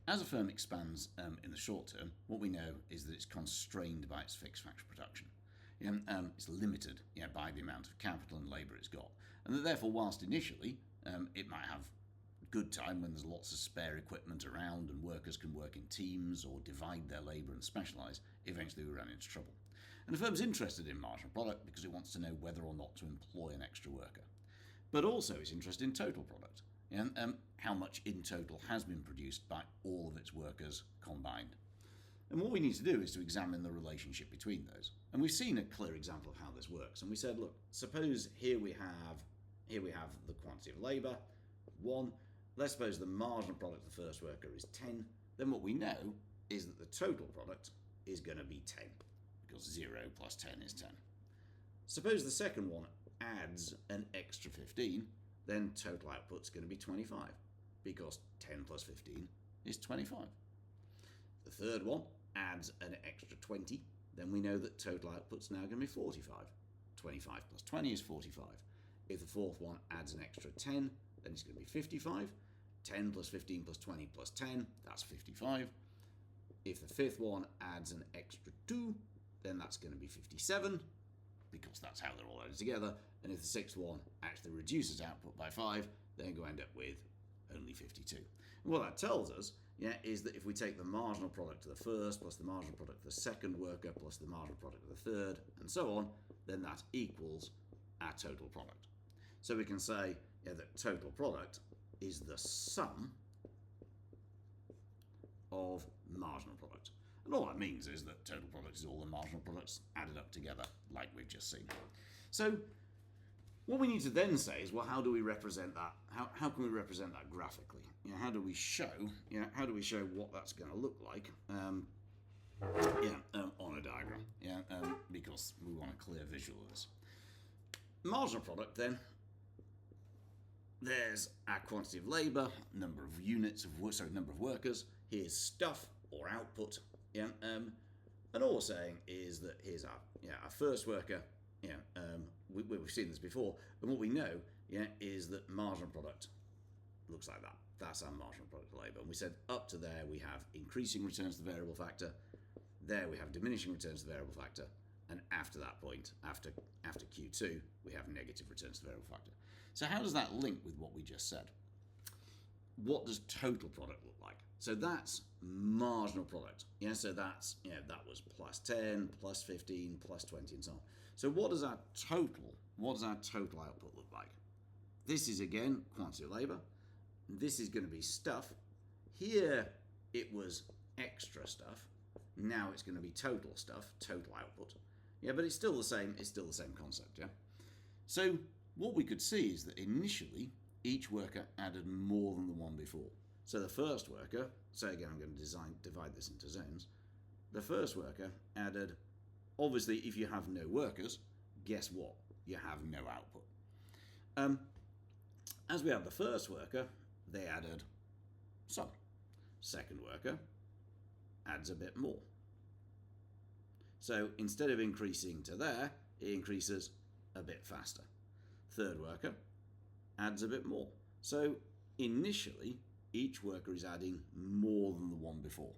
as a firm expands in the short term, what we know is that it's constrained by its fixed factory production. It's limited by the amount of capital and labour it's got. And that therefore, whilst initially it might have good time when there's lots of spare equipment around and workers can work in teams or divide their labour and specialise, eventually we run into trouble. And the firm's interested in marginal product because it wants to know whether or not to employ an extra worker. But also it's interested in total product, how much in total has been produced by all of its workers combined. And what we need to do is to examine the relationship between those. And we've seen a clear example of how this works. And we said, look, suppose here we have the quantity of labour, 1. Let's suppose the marginal product of the first worker is 10. Then what we know is that the total product is going to be 10, because 0 plus 10 is 10. Suppose the second one adds an extra 15, then total output's going to be 25, because 10 plus 15 is 25. The third one adds an extra 20, then we know that total output's now going to be 45. 25 plus 20 is 45. If the fourth one adds an extra 10, then it's going to be 55. 10 plus 15 plus 20 plus 10, that's 55. If the fifth one adds an extra 2, then that's going to be 57, because that's how they're all added together. And if the sixth one actually reduces output by 5, then you're going to end up with only 52. And what that tells us is that if we take the marginal product of the first plus the marginal product of the second worker plus the marginal product of the third and so on, then that equals our total product. So we can say that total product is the sum of marginal product. And all that means is that total product is all the marginal products added up together, like we've just seen. So what we need to then say is, well, how do we represent that? How can we represent that graphically? How do we show what that's going to look like on a diagram? Because we want a clear visual of this. Marginal product then, there's our quantity of labour, number of workers. Here's stuff or output. And all we're saying is that here's our first worker. We've seen this before, and what we know is that marginal product looks like that. That's our marginal product of labour. And we said up to there we have increasing returns to the variable factor. There we have diminishing returns to the variable factor. And after that point, after Q2, we have negative returns to the variable factor. So how does that link with what we just said? What does total product look like? So that's marginal product. So that's that was plus 10, plus 15, plus 20, and so on. So what does our total output look like? This is again quantity of labour. This is going to be stuff. Here it was extra stuff. Now it's going to be total stuff, total output. But it's still the same. It's still the same concept. So what we could see is that initially each worker added more than the one before. So the first worker, so again I'm going to divide this into zones. The first worker added, obviously if you have no workers, guess what? You have no output. As we have the first worker, they added some. Second worker adds a bit more. So instead of increasing to there, it increases a bit faster. Third worker adds a bit more. So initially, each worker is adding more than the one before.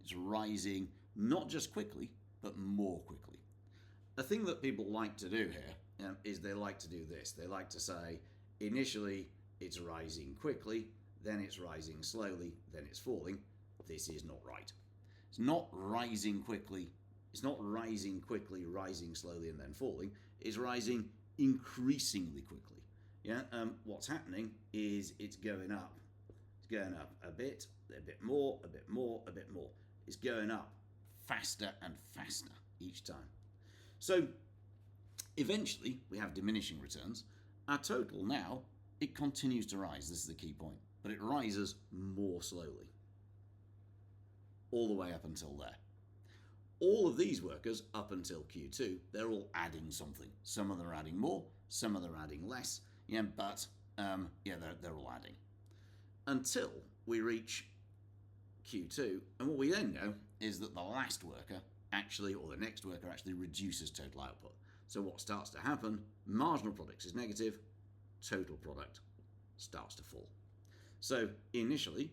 It's rising not just quickly, but more quickly. A thing that people like to do here is they like to do this. They like to say, initially it's rising quickly, then it's rising slowly, then it's falling. This is not right. It's not rising quickly. It's not rising quickly, rising slowly, and then falling. It's rising increasingly quickly. What's happening is it's going up. It's going up a bit more, a bit more, a bit more. It's going up faster and faster each time. So eventually we have diminishing returns. Our total now, it continues to rise. This is the key point. But it rises more slowly. All the way up until there. All of these workers up until Q2, they're all adding something. Some of them are adding more, some of them are adding less, but they're all adding. Until we reach Q2, and what we then know is that the last worker or the next worker actually reduces total output. So what starts to happen, marginal product is negative, total product starts to fall. So initially,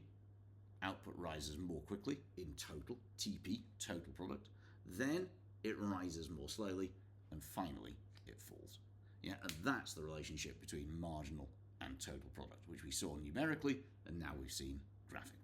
output rises more quickly in total, TP, total product. Then it rises more slowly, and finally it falls. Yeah, and that's the relationship between marginal and total product, which we saw numerically, and now we've seen graphically.